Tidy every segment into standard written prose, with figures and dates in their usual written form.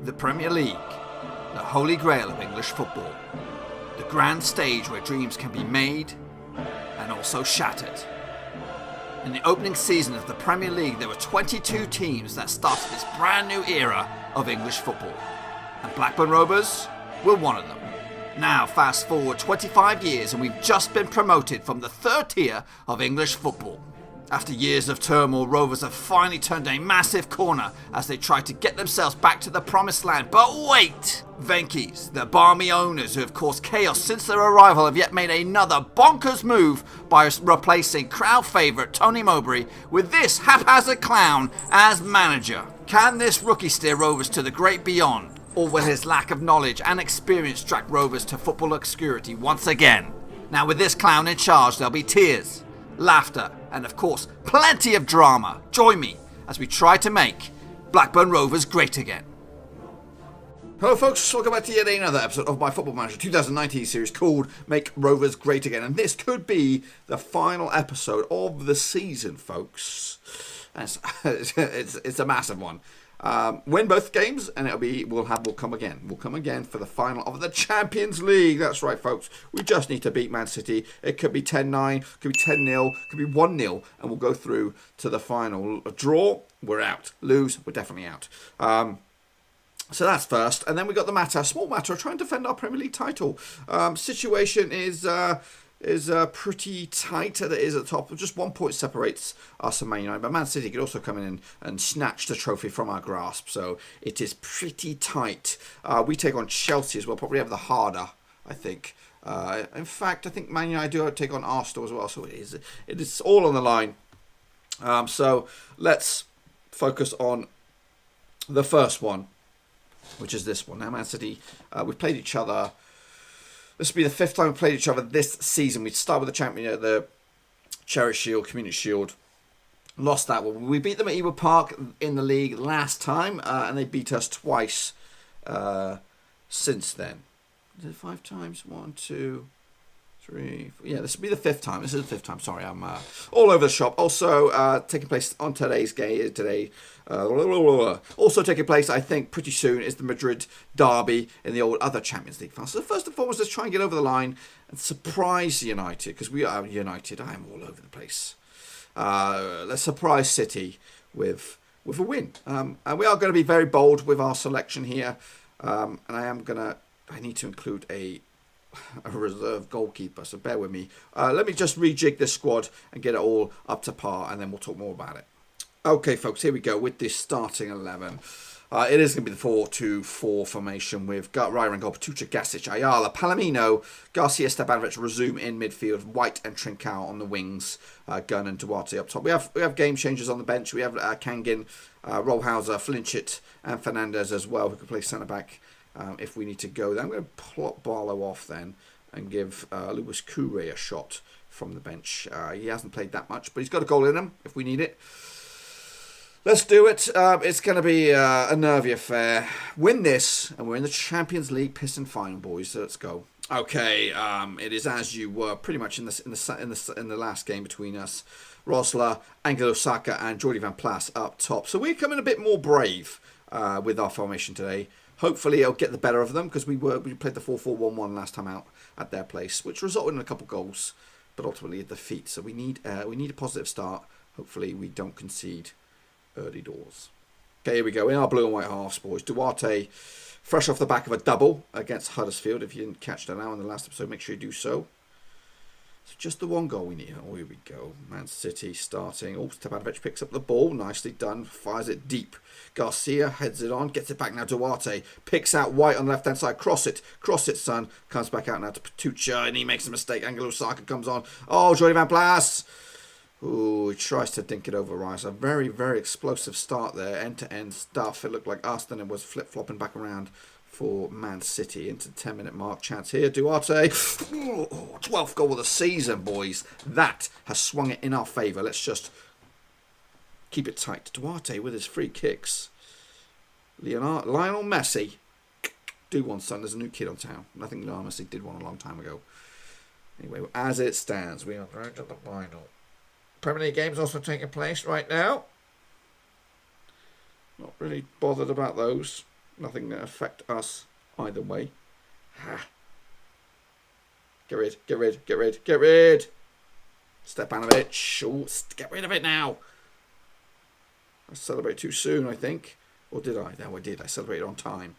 The Premier League, the holy grail of English football. The grand stage where dreams can be made and also shattered. In the opening season of the Premier League, there were 22 teams that started this brand new era of English football. And Blackburn Rovers were one of them. Now, fast forward 25 years and we've just been promoted from the third tier of English football. After years of turmoil, Rovers have finally turned a massive corner as they try to get themselves back to the promised land. But wait! Venky's, the balmy owners who have caused chaos since their arrival, have yet made another bonkers move by replacing crowd favourite Tony Mowbray with this haphazard clown as manager. Can this rookie steer Rovers to the great beyond? Or will his lack of knowledge and experience drag Rovers to football obscurity once again? Now with this clown in charge, there'll be tears, laughter, and of course, plenty of drama. Join me as we try to make Blackburn Rovers great again. Hello folks, welcome back to yet another episode of my Football Manager 2019 series called Make Rovers Great Again. And this could be the final episode of the season, folks. It's a massive one. Win both games and we'll come again. We'll come again for the final of the Champions League. That's right, folks. We just need to beat Man City. It could be 10-9, could be 10-0, could be 1-0, and we'll go through to the final. A draw, we're out. Lose, we're definitely out. So that's first, and then we got the small matter of trying to defend our Premier League title. Situation is pretty tight. It is at the top. Just 1 point separates us and Man United. But Man City could also come in and snatch the trophy from our grasp. So it is pretty tight. We take on Chelsea as well. Probably have the harder, I think. In fact, I think Man United do take on Arsenal as well. So it is all on the line. So let's focus on the first one, which is this one. Now, Man City, we've played each other. This will be the fifth time we played each other this season. We start with the champion, the Charity Shield, Community Shield. Lost that one. We beat them at Ewood Park in the league last time, and they beat us twice since then. Is it 5 times? 1, 2, 3, 4. Yeah, this will be the fifth time. This is the fifth time. Sorry, I'm all over the shop. Also taking place on today's game today. Also taking place, I think, pretty soon is the Madrid derby in the old other Champions League final. So first and foremost, let's try and get over the line and surprise United, because we are United. I am all over the place. Let's surprise City with a win. And we are going to be very bold with our selection here. And I need to include a reserve goalkeeper, so bear with me. Let me just rejig this squad and get it all up to par, and then we'll talk more about it. Okay, folks, here we go with this starting 11. It is going to be the 4-2-4 formation with Ryan goal, Patucha, Gasic, Ayala, Palomino, Garcia, Stebanovic resume in midfield, White and Trincao on the wings, Gunn and Duarte up top. We have game changers on the bench. We have Kangin, Rollhauser, Flinchit, and Fernandez as well, who can play centre back if we need to go there. I'm going to plot Barlow off then and give Lewis Koure a shot from the bench. He hasn't played that much, but he's got a goal in him if we need it. Let's do it. It's going to be a nervy affair. Win this, and we're in the Champions League piss and final, boys. So let's go. Okay, it is as you were pretty much in the last game between us. Rosler, Angelo Saka, and Jordi Van Plas up top. So we're coming a bit more brave with our formation today. Hopefully, it'll get the better of them, because we played the 4-4-1-1 last time out at their place, which resulted in a couple goals, but ultimately a defeat. So we need a positive start. Hopefully, we don't concede early doors. Okay, here we go. In our blue and white halves, boys. Duarte, fresh off the back of a double against Huddersfield. If you didn't catch that now in the last episode, make sure you do so. So just the one goal we need. Oh, here we go. Man City starting. Oh, Stebanovic picks up the ball. Nicely done. Fires it deep. Garcia heads it on. Gets it back now. Duarte picks out White on the left-hand side. Cross it. Cross it, son. Comes back out now to Patucha, and he makes a mistake. Angelo Saka comes on. Oh, Jordi Van Plas. Ooh, he tries to dink it over Rice. A very, very explosive start there. End-to-end stuff. It looked like us, then it was flip-flopping back around for Man City into the 10-minute mark. Chance here. Duarte. 12th goal of the season, boys. That has swung it in our favour. Let's just keep it tight. Duarte with his free kicks. Lionel Messi. Do one, son. There's a new kid on town. I think Lionel Messi did one a long time ago. Anyway, as it stands, we are going to the final. Premier League games also taking place right now. Not really bothered about those. Nothing going to affect us either way. Ha. Get rid, get rid, get rid, get rid. Stepanovic. Oh, get rid of it now. I celebrated too soon, I think. Or did I? No, I did. I celebrated on time.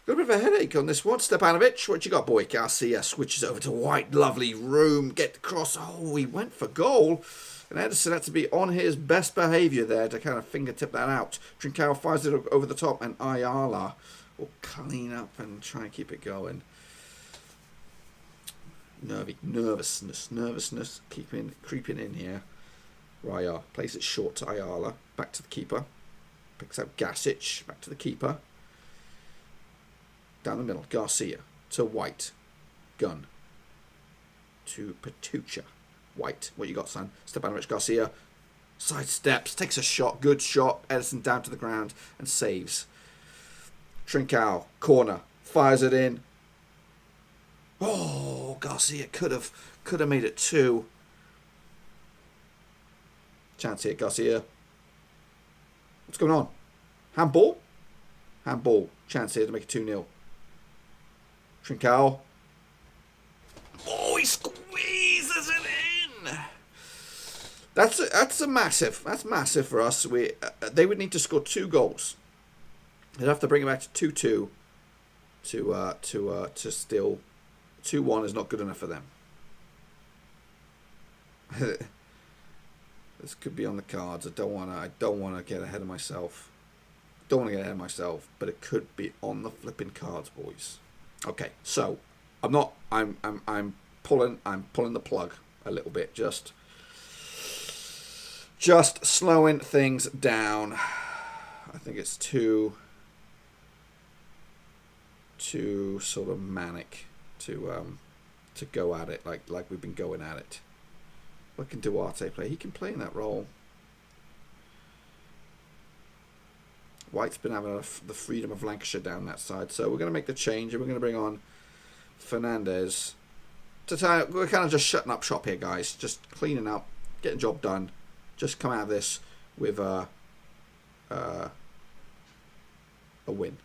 Got a bit of a headache on this one. Stepanovic, what you got, boy? Garcia switches over to White. Lovely room. Get the cross. Oh, he went for goal. And Edison had to be on his best behaviour there to kind of fingertip that out. Trincao fires it over the top, and Ayala will clean up and try and keep it going. Nervousness creeping in here. Raya plays it short to Ayala. Back to the keeper. Picks out Gasic. Back to the keeper. Down the middle. Garcia to White. Gunn to Petucha. White. What you got, son? Stepanovic. Garcia. Side steps. Takes a shot. Good shot. Edison down to the ground and saves. Trincao. Corner. Fires it in. Oh, Garcia could have made it 2. Chance here, Garcia. What's going on? Handball? Handball. Chance here to make it 2-0. Trincao. Oh, he squeezes it in. That's massive for us. They would need to score 2 goals. They'd have to bring it back to 2-2 to still. 2-1 is not good enough for them. This could be on the cards. I don't wanna get ahead of myself. But it could be on the flipping cards, boys. Okay, so I'm pulling the plug a little bit, just slowing things down. I think it's too sort of manic to go at it like we've been going at it. What can Duarte play? He can play in that role. White's been having the freedom of Lancashire down that side, so we're going to make the change and we're going to bring on Fernandez. We're kind of just shutting up shop here, guys. Just cleaning up, getting the job done. Just come out of this with a win.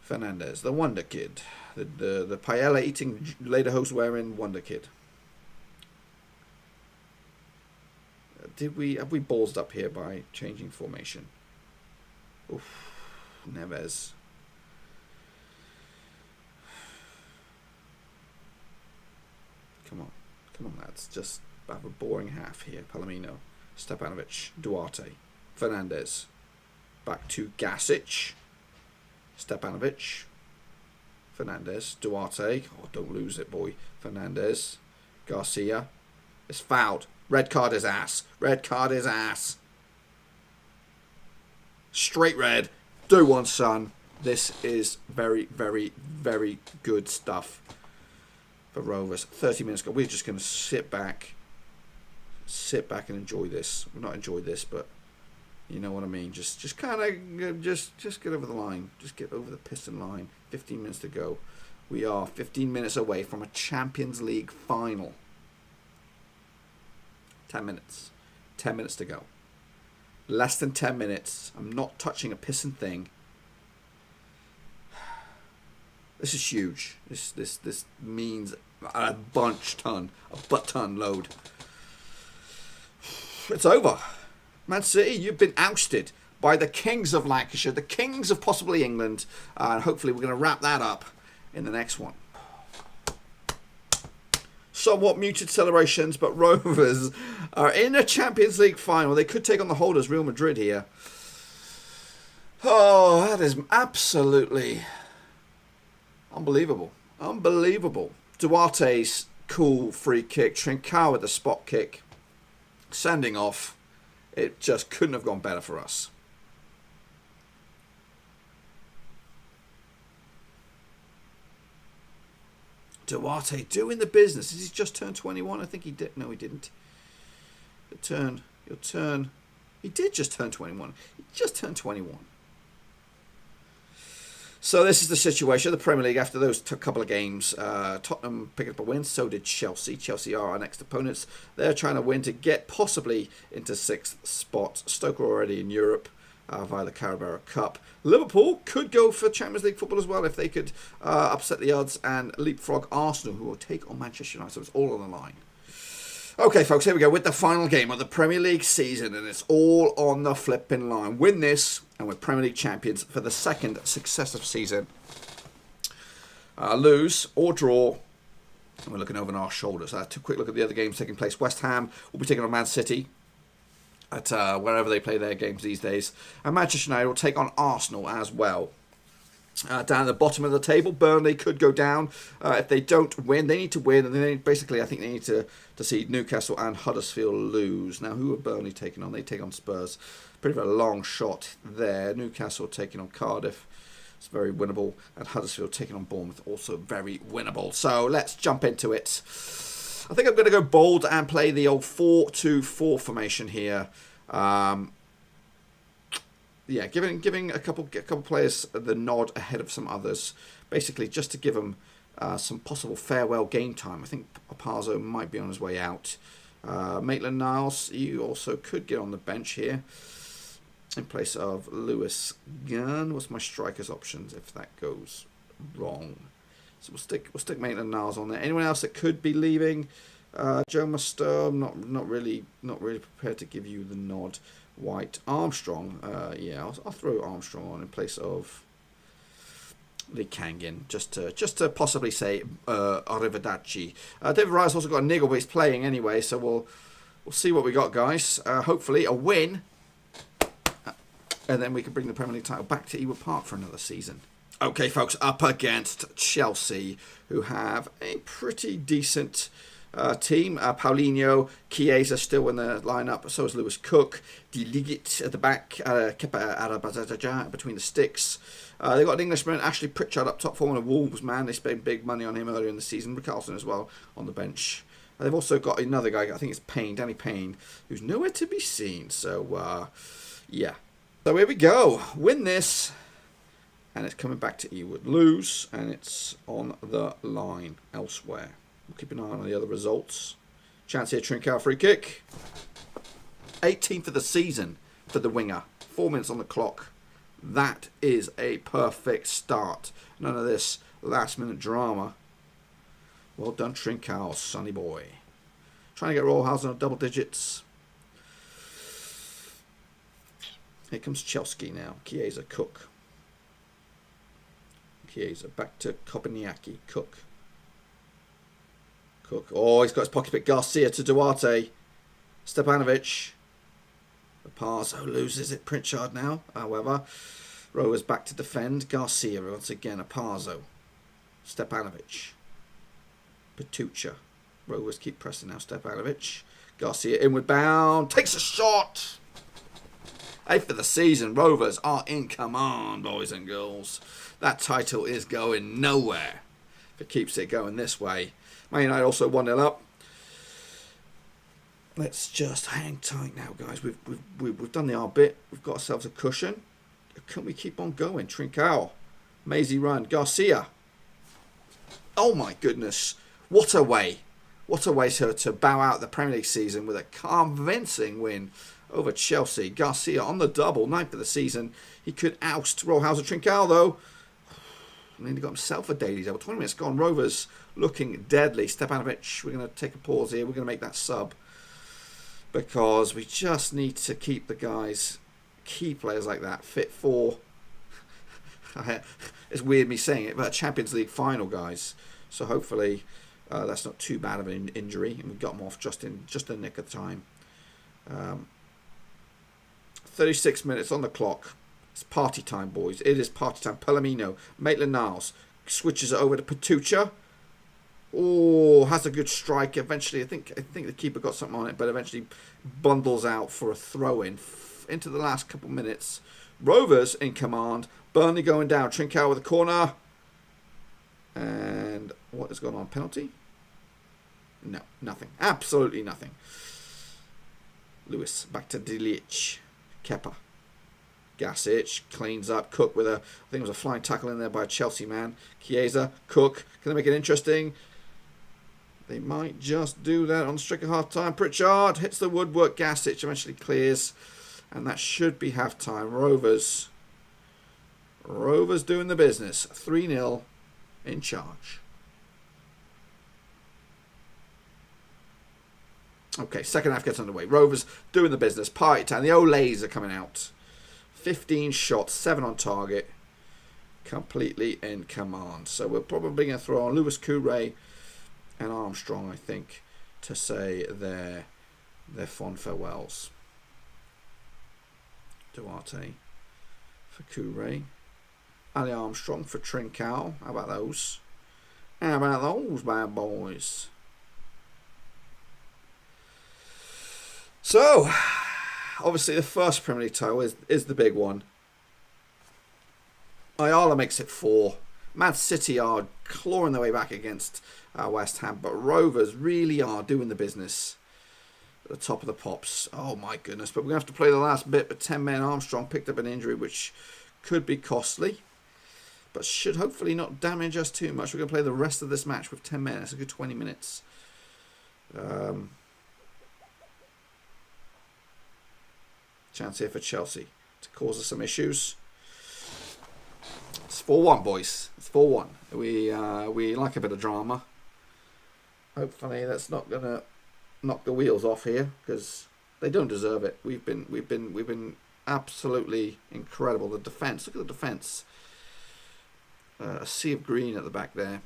Fernandez, the Wonder Kid, the paella eating, lederhosen wearing Wonder Kid. Have we ballsed up here by changing formation? Oof, Neves. Come on, lads. Just have a boring half here. Palomino, Stepanovic, Duarte, Fernandez, back to Gasic. Stepanovic, Fernandez, Duarte. Oh, don't lose it, boy. Fernandez, Garcia. It's fouled. Red card is ass. Red card is ass. Straight red. Do one, son. This is very, very, very good stuff for Rovers. 30 minutes ago. We're just going to sit back and enjoy this. Well, not enjoy this, but you know what I mean. Just kind of just get over the line. Just get over the piston line. 15 minutes to go. We are 15 minutes away from a Champions League final. 10 minutes. 10 minutes to go. Less than 10 minutes. I'm not touching a pissing thing. This is huge. This means a butt ton load. It's over. Man City, you've been ousted by the kings of Lancashire, the kings of possibly England, and hopefully we're going to wrap that up in the next one. Somewhat muted celebrations, but Rovers are in a Champions League final. They could take on the holders, Real Madrid, here. Oh, that is absolutely unbelievable. Unbelievable. Duarte's cool free kick. Trincao with the spot kick. Sending off. It just couldn't have gone better for us. Duarte doing the business. Has he just turned 21? I think he did. No, he didn't. Your turn. He did just turn 21. He just turned 21. So this is the situation of the Premier League after those couple of games. Tottenham picked up a win, so did Chelsea. Chelsea are our next opponents. They're trying to win to get possibly into 6th spot. Stoke are already in Europe via the Carabao Cup. Liverpool could go for Champions League football as well if they could upset the odds and leapfrog Arsenal, who will take on Manchester United. So it's all on the line. Okay, folks, here we go with the final game of the Premier League season, and it's all on the flipping line. Win this, and we're Premier League champions for the 2nd successive season. Lose or draw, and we're looking over our shoulders. A quick look at the other games taking place. West Ham will be taking on Man City at wherever they play their games these days, and Manchester United will take on Arsenal as well. Down at the bottom of the table, Burnley could go down. If they don't win, they need to win, and they basically, I think they need to see Newcastle and Huddersfield lose. Now, who are Burnley taking on? They take on Spurs. Pretty of a long shot there. Newcastle taking on Cardiff. It's very winnable. And Huddersfield taking on Bournemouth, also very winnable. So let's jump into it. I think I'm going to go bold and play the old 4-2-4 formation here. Yeah, giving a couple players the nod ahead of some others, basically just to give them some possible farewell game time. I think Parzo might be on his way out. Maitland-Niles, you also could get on the bench here in place of Lewis Gunn. What's my strikers options if that goes wrong? So we'll stick Maitland-Niles on there. Anyone else that could be leaving? Joe Musto, not really prepared to give you the nod. White, Armstrong, yeah, I'll throw Armstrong on in place of Lee Kangin, just to possibly say arrivederci. David Rice also got a niggle, but he's playing anyway, so we'll see what we got, guys. Hopefully a win, and then we can bring the Premier League title back to Ewood Park for another season. Okay, folks, up against Chelsea, who have a pretty decent team. Paulinho, Chiesa still in the lineup, so is Lewis Cook, De Ligt at the back, Kepa Arabajaya between the sticks. They've got an Englishman, Ashley Pritchard up top, former Wolves man. They spent big money on him earlier in the season. Richarlison as well on the bench. They've also got another guy, I think it's Danny Payne, who's nowhere to be seen. So, yeah. So here we go. Win this, and it's coming back to Ewood. Lose, and it's on the line elsewhere. We'll keep an eye on the other results. Chance here, Trincao free kick. 18th of the season for the winger. 4 minutes on the clock. That is a perfect start. None of this last minute drama. Well done, Trincao, sonny boy. Trying to get Rollhausen on double digits. Here comes Chelsea now. Chiesa, Cook. Chiesa back to Kobaniaki, Cook. Oh, he's got his pocket pick. Garcia to Duarte. Stepanovic. Parzo loses it. Pritchard now, however. Rovers back to defend. Garcia once again. Parzo. Stepanovic. Petucha. Rovers keep pressing now. Stepanovic. Garcia inward bound. Takes a shot. 8th of the season. Rovers are in command, boys and girls. That title is going nowhere if it keeps it going this way. Man United also 1-0 up. Let's just hang tight now, guys. We've done the R bit. We've got ourselves a cushion. Can we keep on going? Trincao. Maisie run. Garcia. Oh my goodness. What a way. What a way to bow out the Premier League season with a convincing win over Chelsea. Garcia on the double. 9th of the season. He could oust Rollhausen. Trincao though. Nearly got himself a daily double. 20 minutes gone. Rovers looking deadly. Stepanovic, we're going to take a pause here. We're going to make that sub because we just need to keep the guys, key players like that, fit for, it's weird me saying it, but a Champions League final, guys. So hopefully that's not too bad of an injury, and we got them off just in the nick of time. 36 minutes on the clock. It's party time, boys. It is party time. Palomino, Maitland-Niles switches it over to Petucha. Oh, has a good strike. Eventually, I think the keeper got something on it, but eventually bundles out for a throw-in into the last couple minutes. Rovers in command. Burnley going down. Trincao with a corner. And what has gone on? Penalty? No, nothing. Absolutely nothing. Lewis back to De Ligt. Kepa. Gasic cleans up. Cook with I think it was a flying tackle in there by a Chelsea man. Chiesa, Cook, can they make it interesting? They might just do that on the strict of half time. Pritchard hits the woodwork. Gasic eventually clears. And that should be half time. Rovers doing the business. 3-0 in charge. Okay, second half gets underway. Rovers doing the business. Party time. The Olays are coming out. 15 shots, 7 on target. Completely in command. So we're probably going to throw on Lewis Couré and Armstrong, I think, to say their fond farewells. Duarte for Couré. Ali Armstrong for Trincao. How about those? How about those bad boys? So, obviously the first Premier League title is the big one. Ayala makes it 4. Man City are clawing their way back against West Ham, but Rovers really are doing the business at the top of the pops. Oh my goodness, but we're going to have to play the last bit with 10 men. Armstrong picked up an injury which could be costly, but should hopefully not damage us too much. We're going to play the rest of this match with 10 men. That's a good 20 minutes. Chance here for Chelsea to cause us some issues. It's 4-1, boys. It's 4-1. We like a bit of drama. Hopefully that's not gonna knock the wheels off here, because they don't deserve it. We've been absolutely incredible. The defense. Look at the defense. A sea of green at the back there.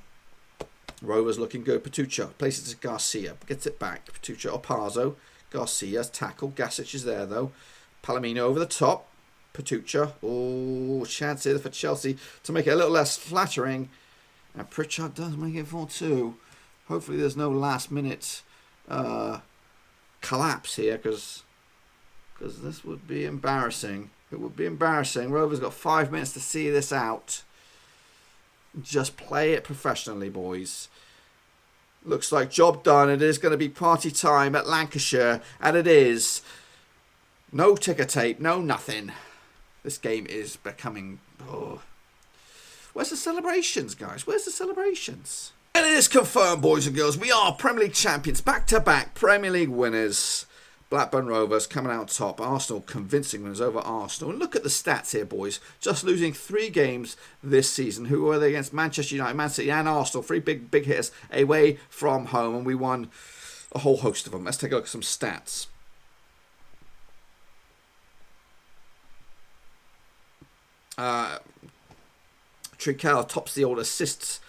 Rovers looking good. Patucha places it to Garcia. Gets it back. Patucha, Opazo. Garcia's tackle. Gasic is there though. Palomino over the top. Patucha. Oh, chance here for Chelsea to make it a little less flattering. And Pritchard does make it 4-2. Hopefully there's no last minute collapse here, because this would be embarrassing. It would be embarrassing. Rovers got 5 minutes to see this out. Just play it professionally, boys. Looks like job done. It is going to be party time at Lancashire, and it is. No ticker tape, no nothing. This game is becoming... Oh. Where's the celebrations, guys? Where's the celebrations? And it is confirmed, boys and girls. We are Premier League champions. Back-to-back Premier League winners. Blackburn Rovers coming out top. Arsenal convincing winners over Arsenal. And look at the stats here, boys. Just losing 3 games this season. Who were they against? Manchester United, Man City and Arsenal. 3 big hitters away from home. And we won a whole host of them. Let's take a look at some stats. Trincao tops the old assists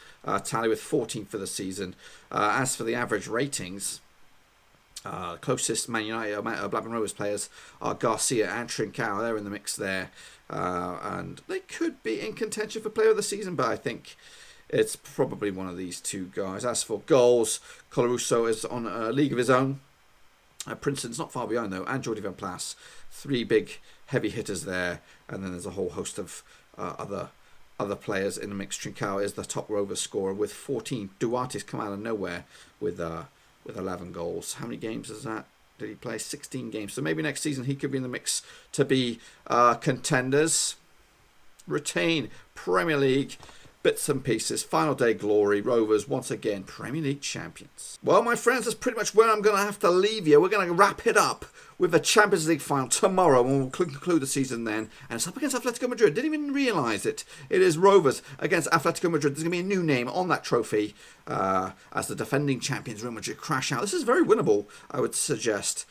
tally with 14 for the season. As for the average ratings, closest Man United Blackburn Rovers players are Garcia and Trincao. They're in the mix there, and they could be in contention for player of the season, but I think it's probably one of these 2 guys. As for goals, Colarusso is on a league of his own. Princeton's not far behind though, and Jordi Van Plas. 3 big heavy hitters there, and then there's a whole host of other players in the mix. Trincao is the top Rovers scorer with 14. Duarte's come out of nowhere with 11 goals. How many games is that? Did he play? 16 games. So maybe next season he could be in the mix to be contenders. Retain Premier League bits and pieces. Final day glory. Rovers once again Premier League champions. Well, my friends, that's pretty much where I'm going to have to leave you. We're going to wrap it up with the Champions League final tomorrow, and we'll conclude the season then. And it's up against Atletico Madrid. Didn't even realise it. It is Rovers against Atletico Madrid. There's going to be a new name on that trophy as the defending champions Real Madrid crash out. This is very winnable, I would suggest.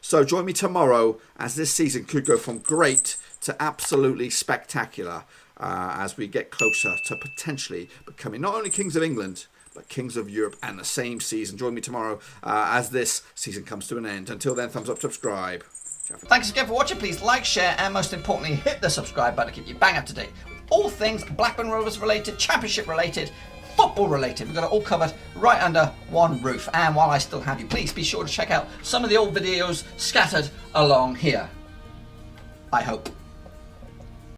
So join me tomorrow, as this season could go from great to absolutely spectacular as we get closer to potentially becoming not only Kings of England, but Kings of Europe and the same season. Join me tomorrow as this season comes to an end. Until then, thumbs up, subscribe. Thanks again for watching. Please like, share, and most importantly, hit the subscribe button to keep you bang up to date with all things Blackburn Rovers related, Championship related, football related. We've got it all covered right under one roof. And while I still have you, please be sure to check out some of the old videos scattered along here. I hope.